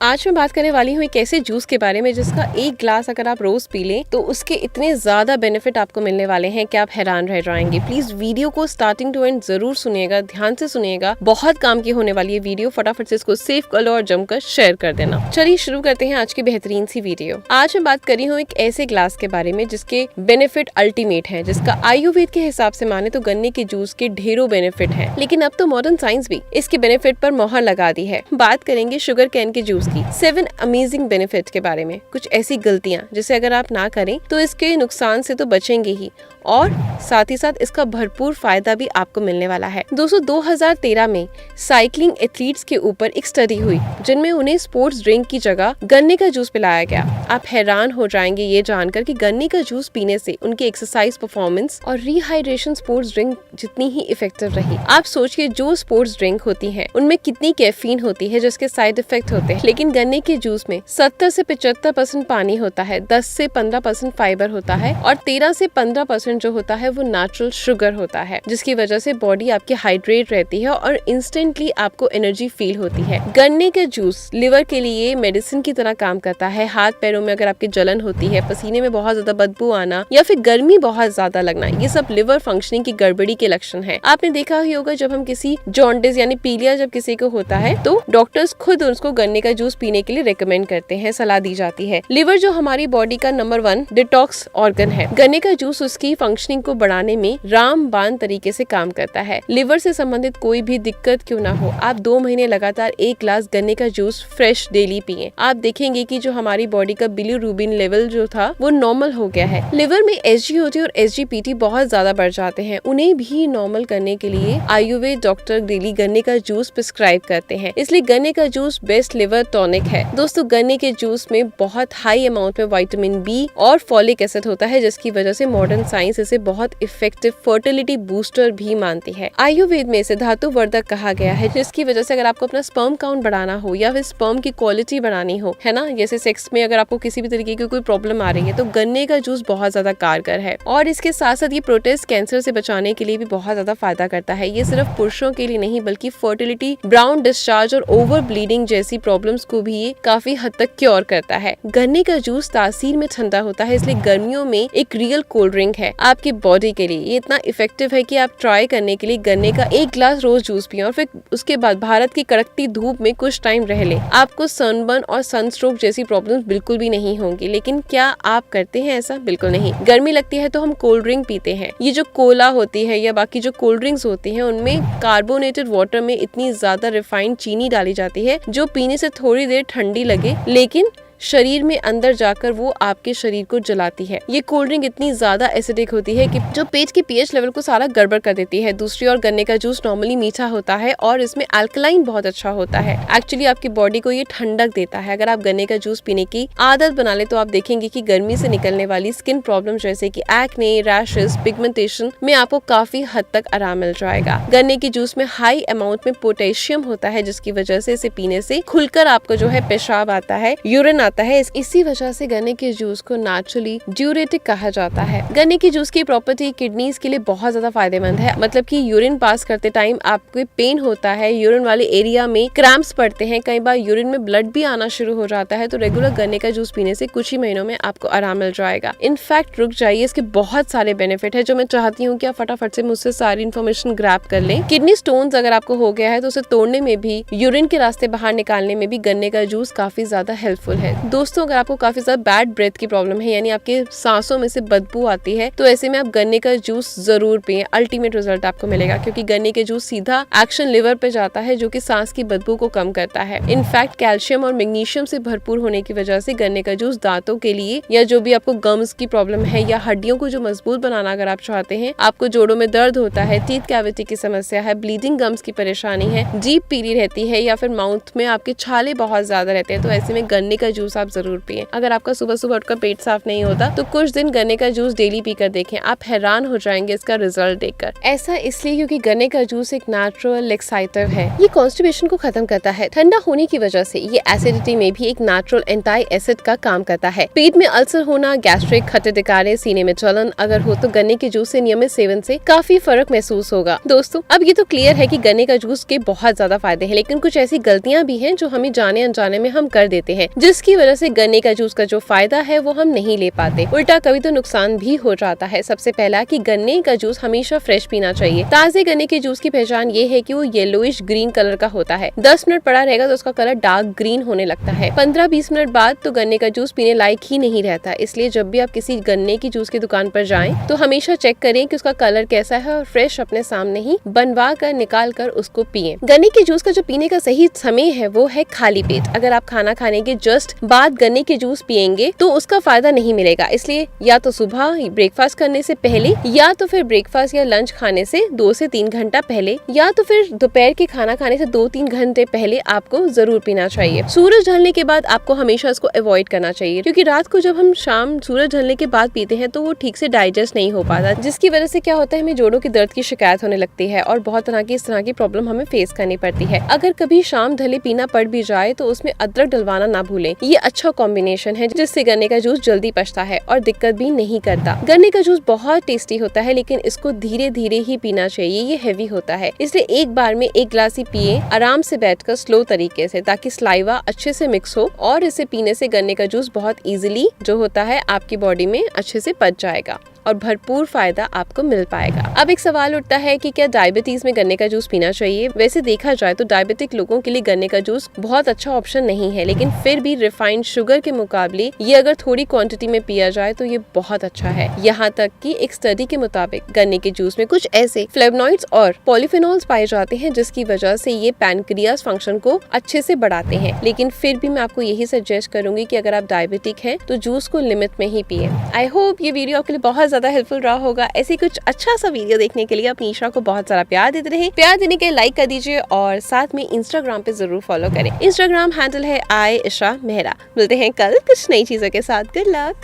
आज मैं बात करने वाली हूँ एक ऐसे जूस के बारे में जिसका एक ग्लास अगर आप रोज पी लें तो उसके इतने ज्यादा बेनिफिट आपको मिलने वाले हैं कि आप हैरान रह जाएंगे। प्लीज वीडियो को स्टार्टिंग टू एंड जरूर सुनिएगा, ध्यान से सुनिएगा, बहुत काम की होने वाली है वीडियो। फटाफट से इसको सेव कर लो और जमकर शेयर कर देना। चलिए शुरू करते हैं आज की बेहतरीन सी वीडियो। आज मैं बात कर रही हूँ एक ऐसे ग्लास के बारे में जिसके बेनिफिट अल्टीमेट है, जिसका आयुर्वेद के हिसाब से माने तो गन्ने के जूस के ढेरों बेनिफिट है, लेकिन अब तो मॉडर्न साइंस भी इसके बेनिफिट पर मोहर लगा दी है। बात करेंगे शुगर कैन के जूस की 7 अमेजिंग बेनिफिट के बारे में। कुछ ऐसी गलतियां जिसे अगर आप ना करें तो इसके नुकसान से तो बचेंगे ही, और साथ ही साथ इसका भरपूर फायदा भी आपको मिलने वाला है। दोस्तों 2013 में साइकिलिंग एथलीट्स के ऊपर एक स्टडी हुई जिनमें उन्हें स्पोर्ट्स ड्रिंक की जगह गन्ने का जूस पिलाया गया। आप हैरान हो जाएंगे ये जानकर कि गन्ने का जूस पीने से उनकी एक्सरसाइज परफॉर्मेंस और रिहाइड्रेशन स्पोर्ट्स ड्रिंक जितनी ही इफेक्टिव रही। आप सोचिए जो स्पोर्ट्स ड्रिंक होती है उनमें कितनी कैफीन होती है जिसके साइड इफेक्ट होते हैं, लेकिन गन्ने के जूस में 70 से 75% पानी होता है, 10 से 15% फाइबर होता है और 13 से 15% जो होता है वो नेचुरल शुगर होता है, जिसकी वजह से बॉडी आपकी हाइड्रेट रहती है और इंस्टेंटली आपको एनर्जी फील होती है। गन्ने का जूस लिवर के लिए मेडिसिन की तरह काम करता है। हाथ पैरों में अगर आपकी जलन होती है, पसीने में बहुत ज्यादा बदबू आना या फिर गर्मी बहुत ज्यादा लगना, ये सब लिवर फंक्शनिंग की गड़बड़ी के लक्षण है। आपने देखा ही होगा जब हम किसी जॉन्डिस यानी पीलिया जब किसी को होता है तो डॉक्टर्स खुद उसको गन्ने का जूस पीने के लिए रेकमेंड करते हैं, सलाह दी जाती है। लिवर जो हमारी बॉडी का नंबर 1 डिटॉक्स ऑर्गन है, गन्ने का जूस उसकी फंक्शनिंग को बढ़ाने में रामबाण तरीके से काम करता है। लिवर से संबंधित कोई भी दिक्कत क्यों ना हो, आप 2 महीने लगातार 1 ग्लास गन्ने का जूस फ्रेश डेली पिए। आप देखेंगे कि जो हमारी बॉडी का बिलीरुबिन लेवल जो था वो नॉर्मल हो गया है। लिवर में SGOT और SGPT बहुत ज्यादा बढ़ जाते हैं, उन्हें भी नॉर्मल करने के लिए आयुर्वेद डॉक्टर डेली गन्ने का जूस प्रिस्क्राइब करते हैं, इसलिए गन्ने का जूस बेस्ट लिवर टॉनिक है। दोस्तों गन्ने के जूस में बहुत हाई अमाउंट में विटामिन B और फॉलिक एसिड होता है, जिसकी वजह से मॉडर्न साइंस इसे बहुत इफेक्टिव फर्टिलिटी बूस्टर भी मानती है। आयुर्वेद में इसे धातु वर्धक कहा गया है, जिसकी वजह से अगर आपको अपना स्पर्म काउंट बढ़ाना हो या फिर स्पर्म की क्वालिटी बढ़ानी हो, है ना, जैसे सेक्स में अगर आपको किसी भी तरीके की कोई प्रॉब्लम आ रही है तो गन्ने का जूस बहुत ज्यादा कारगर है। और इसके साथ साथ ये प्रोस्टेट कैंसर से बचाने के लिए भी बहुत ज्यादा फायदा करता है। ये सिर्फ पुरुषों के लिए नहीं बल्कि फर्टिलिटी, ब्राउन डिस्चार्ज और ओवर ब्लीडिंग जैसी प्रॉब्लम्स को भी ये काफी हद तक क्योर करता है। गन्ने का जूस तासीर में ठंडा होता है, इसलिए गर्मियों में एक रियल कोल्ड ड्रिंक है आपकी बॉडी के लिए। ये इतना इफेक्टिव है कि आप ट्राई करने के लिए गन्ने का 1 ग्लास रोज जूस पिए और फिर उसके बाद भारत की कड़कती धूप में कुछ टाइम रह ले। आपको सनबर्न और सनस्ट्रोक जैसी प्रॉब्लम्स बिल्कुल भी नहीं होंगी। लेकिन क्या आप करते हैं ऐसा? बिल्कुल नहीं। गर्मी लगती है तो हम कोल्ड ड्रिंक पीते हैं। ये जो कोला होती है या बाकी जो कोल्ड ड्रिंक्स होती हैं उनमें कार्बोनेटेड वाटर में इतनी ज्यादा रिफाइंड चीनी डाली जाती है जो पीने से थोड़ी देर ठंडी लगे लेकिन शरीर में अंदर जाकर वो आपके शरीर को जलाती है। ये कोल्ड ड्रिंक इतनी ज्यादा एसिडिक होती है कि जो पेट के pH लेवल को सारा गड़बड़ कर देती है। दूसरी ओर गन्ने का जूस नॉर्मली मीठा होता है और इसमें अल्कलाइन बहुत अच्छा होता है। एक्चुअली आपकी बॉडी को ये ठंडक देता है। अगर आप गन्ने का जूस पीने की आदत बना ले तो आप देखेंगे कि गर्मी से निकलने वाली स्किन प्रॉब्लम जैसे कि एक्ने, रैशेस, पिगमेंटेशन में आपको काफी हद तक आराम मिल जाएगा। गन्ने के जूस में हाई अमाउंट में पोटेशियम होता है, जिसकी वजह से इसे पीने से खुलकर आपको जो है पेशाब आता है, यूरिन आता है। इसी वजह से गन्ने के जूस को नेचुरली ड्यूरेटिक कहा जाता है। गन्ने के जूस की प्रॉपर्टी किडनीज के लिए बहुत ज्यादा फायदेमंद है, मतलब कि यूरिन पास करते टाइम आपको पेन होता है, यूरिन वाले एरिया में क्रैम्प्स पड़ते हैं, कई बार यूरिन में ब्लड भी आना शुरू हो जाता है, तो रेगुलर गन्ने का जूस पीने से कुछ ही महीनों में आपको आराम मिल जाएगा। इनफैक्ट रुक जाइए, इसके बहुत सारे बेनिफिट है जो मैं चाहती हूँ कि आप फटाफट से मुझसे सारी इन्फॉर्मेशन ग्रैब कर लें। किडनी स्टोन्स अगर आपको हो गया है तो उसे तोड़ने में भी, यूरिन के रास्ते बाहर निकालने में भी गन्ने का जूस काफी ज्यादा हेल्पफुल है। दोस्तों अगर आपको काफी ज्यादा बैड ब्रेथ की प्रॉब्लम है, यानी आपके सांसों में से बदबू आती है, तो ऐसे में आप गन्ने का जूस जरूर पिएं। अल्टीमेट रिजल्ट आपको मिलेगा, क्योंकि गन्ने के जूस सीधा एक्शन लिवर पे जाता है जो कि सांस की बदबू को कम करता है। इनफैक्ट कैल्शियम और मैग्नीशियम से भरपूर होने की वजह से गन्ने का जूस दांतों के लिए, या जो भी आपको गम्स की प्रॉब्लम है या हड्डियों को जो मजबूत बनाना अगर आप चाहते हैं, आपको जोड़ों में दर्द होता है, टीथ कैविटी की समस्या है, ब्लीडिंग गम्स की परेशानी है, जीभ पीली रहती है या फिर माउथ में आपके छाले बहुत ज्यादा रहते हैं, तो ऐसे में गन्ने का जूस जूस आप जरूर पिए। अगर आपका सुबह सुबह उठकर पेट साफ नहीं होता तो कुछ दिन गन्ने का जूस डेली पीकर देखें, आप हैरान हो जाएंगे इसका रिजल्ट देखकर। ऐसा इसलिए क्योंकि गन्ने का जूस एक नेचुरल लेक्साइटिव है। ये कॉन्स्टिपेशन को खत्म करता है। ठंडा होने की वजह से ये एसिडिटी में भी एक नेचुरल एंटी एसिड का काम करता है। पेट में अल्सर होना, गैस्ट्रिक, खट्टे टिकारे, सीने में जलन अगर हो तो गन्ने के जूस से नियमित सेवन से काफी फर्क महसूस होगा। दोस्तों, अब ये तो क्लियर है कि गन्ने का जूस के बहुत ज्यादा फायदे हैं, लेकिन कुछ ऐसी गलतियां भी हैं जो हमें जाने अनजाने में हम कर देते हैं, जिसकी वजह से गन्ने का जूस का जो फायदा है वो हम नहीं ले पाते, उल्टा कभी तो नुकसान भी हो जाता है। सबसे पहला कि गन्ने का जूस हमेशा फ्रेश पीना चाहिए। ताजे गन्ने के जूस की पहचान ये है कि वो येलोइश ग्रीन कलर का होता है। 10 मिनट पड़ा रहेगा तो उसका कलर डार्क ग्रीन होने लगता है। 15-20 मिनट बाद तो गन्ने का जूस पीने लायक ही नहीं रहता। इसलिए जब भी आप किसी गन्ने की जूस की दुकान पर जाएं तो हमेशा चेक करें कि उसका कलर कैसा है और फ्रेश अपने सामने ही बनवा कर निकाल कर उसको पिए। गन्ने के जूस का जो पीने का सही समय है वो है खाली पेट। अगर आप खाना खाने के जस्ट बाद गन्ने के जूस पिएंगे तो उसका फायदा नहीं मिलेगा। इसलिए या तो सुबह ब्रेकफास्ट करने से पहले, या तो फिर ब्रेकफास्ट या लंच खाने से 2 से 3 घंटा पहले, या तो फिर दोपहर के खाना खाने से 2-3 घंटे पहले आपको जरूर पीना चाहिए। सूरज ढलने के बाद आपको हमेशा इसको अवॉइड करना चाहिए, क्योंकि रात को जब हम शाम सूरज ढलने के बाद पीते हैं तो वो ठीक से डाइजेस्ट नहीं हो पाता, जिसकी वजह से क्या होता है, हमें जोड़ों की दर्द की शिकायत होने लगती है और बहुत तरह की इस तरह की प्रॉब्लम हमें फेस करनी पड़ती है। अगर कभी शाम ढले पीना पड़ भी जाए तो उसमें अदरक डलवाना ना भूलें। ये अच्छा कॉम्बिनेशन है जिससे गन्ने का जूस जल्दी पचता है और दिक्कत भी नहीं करता। गन्ने का जूस बहुत टेस्टी होता है, लेकिन इसको धीरे धीरे ही पीना चाहिए। ये हैवी होता है, इसलिए एक बार में 1 गिलास ही पिए, आराम से बैठकर स्लो तरीके से, ताकि सलाइवा अच्छे से मिक्स हो और इसे पीने से गन्ने का जूस बहुत इजीली जो होता है आपकी बॉडी में अच्छे से पच जाएगा और भरपूर फायदा आपको मिल पाएगा। अब एक सवाल उठता है कि क्या डायबिटीज में गन्ने का जूस पीना चाहिए? वैसे देखा जाए तो डायबिटिक लोगों के लिए गन्ने का जूस बहुत अच्छा ऑप्शन नहीं है, लेकिन फिर भी रिफाइंड शुगर के मुकाबले ये अगर थोड़ी क्वांटिटी में पिया जाए तो ये बहुत अच्छा है। यहाँ तक कि एक स्टडी के मुताबिक गन्ने के जूस में कुछ ऐसे फ्लेवोनॉइड्स और पॉलीफेनॉल्स पाए जाते हैं जिसकी वजह से ये पैनक्रियाज फंक्शन को अच्छे से बढ़ाते हैं। लेकिन फिर भी मैं आपको यही सजेस्ट करूंगी कि अगर आप डायबिटिक हैं तो जूस को लिमिट में ही पिए। आई होप ये वीडियो आपके लिए बहुत ज्यादा हेल्पफुल रहा होगा। ऐसे कुछ अच्छा सा वीडियो देखने के लिए अपनी ईशा को बहुत सारा प्यार देते रहे। प्यार देने के लिए लाइक कर दीजिए और साथ में इंस्टाग्राम पे जरूर फॉलो करें। इंस्टाग्राम हैंडल है @isha mehra। मिलते हैं कल कुछ नई चीजों के साथ। Good luck.